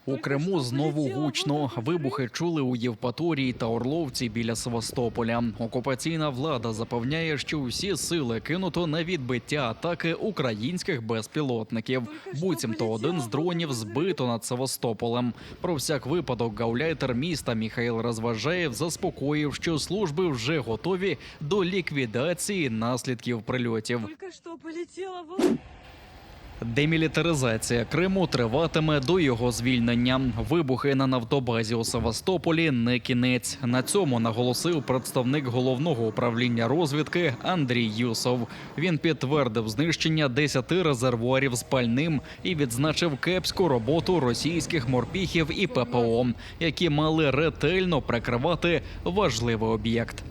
У Криму знову гучно. Вибухи чули у Євпаторії та Орловці біля Севастополя. Окупаційна влада запевняє, що всі сили кинуто на відбиття атаки українських безпілотників. Буцімто один з дронів збито над Севастополем. Про всяк випадок гауляйтер міста Міхаїл Розважаєв заспокоїв, що служби вже готові до ліквідації наслідків прильотів. Демілітаризація Криму триватиме до його звільнення. Вибухи на нафтобазі у Севастополі – не кінець. На цьому наголосив представник Головного управління розвідки Андрій Юсов. Він підтвердив знищення 10 резервуарів з пальним і відзначив кепську роботу російських морпіхів і ППО, які мали ретельно прикривати важливий об'єкт.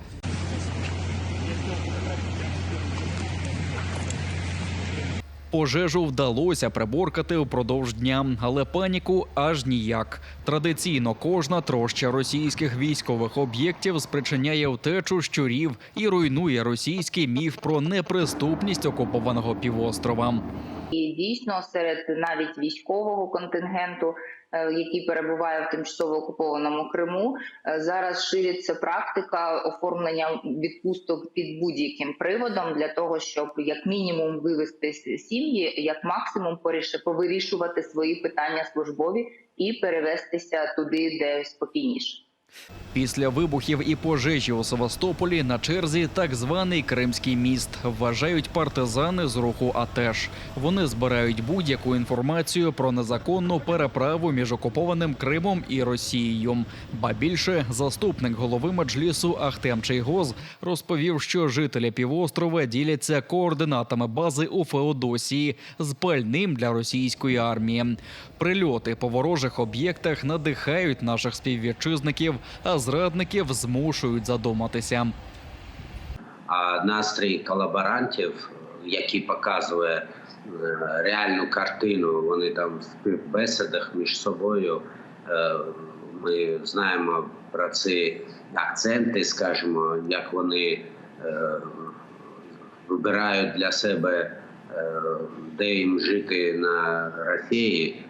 Пожежу вдалося приборкати впродовж дня, але паніку аж ніяк. Традиційно кожна троща російських військових об'єктів спричиняє втечу щурів і руйнує російський міф про неприступність окупованого півострова. І дійсно серед навіть військового контингенту, який перебуває в тимчасово окупованому Криму, зараз шириться практика оформлення відпусток під будь-яким приводом для того, щоб як мінімум вивести сім'ї, як максимум повирішувати свої питання службові і перевестися туди, де спокійніше. Після вибухів і пожежі у Севастополі на черзі так званий Кримський міст, вважають партизани з руху АТЕШ. Вони збирають будь-яку інформацію про незаконну переправу між окупованим Кримом і Росією. Ба більше, заступник голови Меджлісу Ахтем Чийгоз розповів, що жителі півострова діляться координатами бази у Феодосії з пальним для російської армії. Прильоти по ворожих об'єктах надихають наших співвітчизників, а зрадників змушують задуматися. А настрій колаборантів, який показує реальну картину, вони там в співбесідах між собою, ми знаємо про ці акценти, скажімо, як вони вибирають для себе, де їм жити на Росії,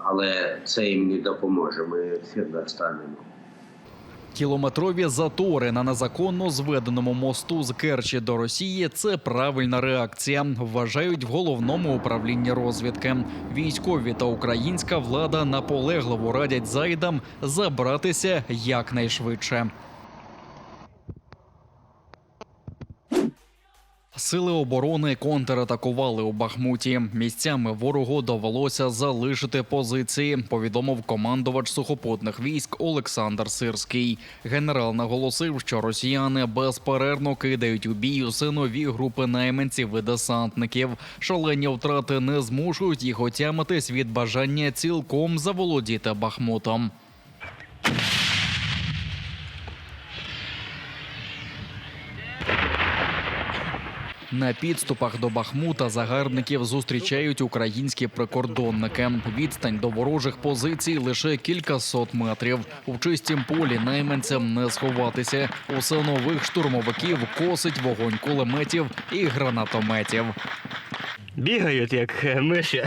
але це їм не допоможе, ми всіх достанемо. Кілометрові затори на незаконно зведеному мосту з Керчі до Росії – це правильна реакція, вважають в Головному управлінні розвідки. Військові та українська влада наполегливо радять зайдам забратися якнайшвидше. Сили оборони контратакували у Бахмуті. Місцями ворогу довелося залишити позиції, повідомив командувач сухопутних військ Олександр Сирський. Генерал наголосив, що росіяни безперервно кидають у бій усе нові групи найманців і десантників. Шалені втрати не змушують їх отямитись від бажання цілком заволодіти Бахмутом. На підступах до Бахмута загарбників зустрічають українські прикордонники. Відстань до ворожих позицій лише кількасот метрів. У чистім полі найманцям не сховатися. Усе нових штурмовиків косить вогонь кулеметів і гранатометів. Бігають, як миші.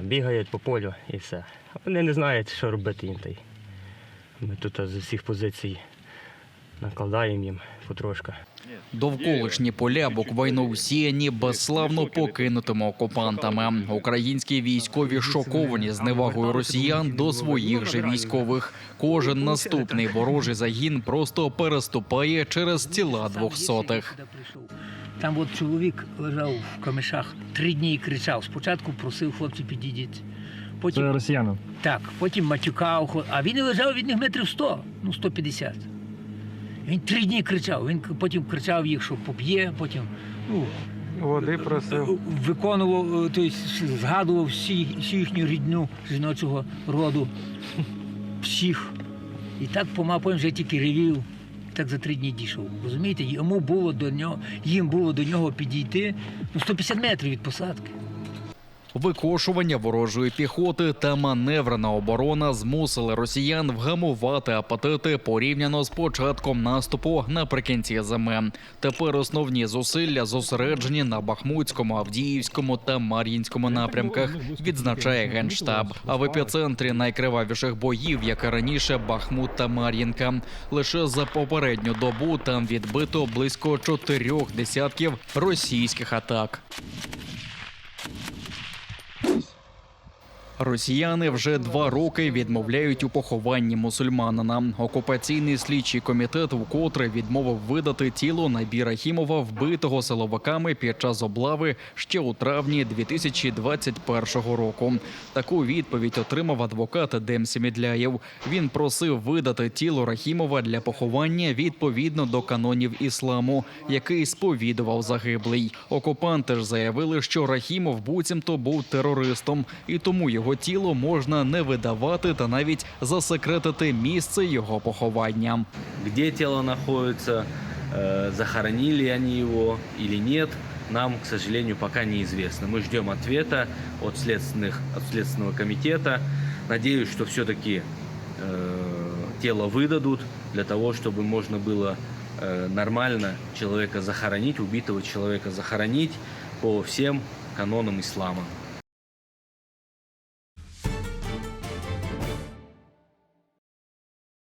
Бігають по полю і все. Вони не знають, що робити їм. Ми тут з усіх позицій накладаємо їм потрошки. Довколишні поля буквально всіяні безславно покинутими окупантами. Українські військові шоковані зневагою росіян до своїх же військових. Кожен наступний ворожий загін просто переступає через тіла двохсотих. Там от чоловік лежав в камешах 3 дні і кричав. Спочатку просив хлопців підійдіть. Потім це росіянам? Так, потім матюкав. А він і лежав від них метрів 100, 150. Він 3 дні кричав. Він потім кричав їх, що поб'є, потім Води просив. Виконував, тобто згадував всю їхню рідню жіночого роду. Всіх. І так потім вже тільки ревів. Так за 3 дні дійшов. Розумієте, їм було до нього підійти 150 метрів від посадки. Викошування ворожої піхоти та маневрена оборона змусили росіян вгамувати апетити порівняно з початком наступу наприкінці зими. Тепер основні зусилля зосереджені на Бахмутському, Авдіївському та Мар'їнському напрямках, відзначає Генштаб. А в епіцентрі найкривавіших боїв, як і раніше, Бахмут та Мар'їнка. Лише за попередню добу там відбито близько 4 десятків російських атак. Росіяни вже 2 роки відмовляють у похованні мусульманина. Окупаційний слідчий комітет вкотре відмовив видати тіло Найбі Рахімова, вбитого силовиками під час облави ще у травні 2021 року. Таку відповідь отримав адвокат Едем Семідляєв. Він просив видати тіло Рахімова для поховання відповідно до канонів ісламу, який сповідував загиблий. Окупанти ж заявили, що Рахімов буцімто був терористом, і тому його тіло можна не видавати та навіть засекретити місце його поховання. Где тело находится, захоронили они его или нет, нам, к сожалению, пока неизвестно. Мы ждем ответа от Следственного комитета. Надеюсь, что все-таки тело выдадут для того, чтобы можно было нормально человека захоронить, убитого человека захоронить по всем канонам ислама.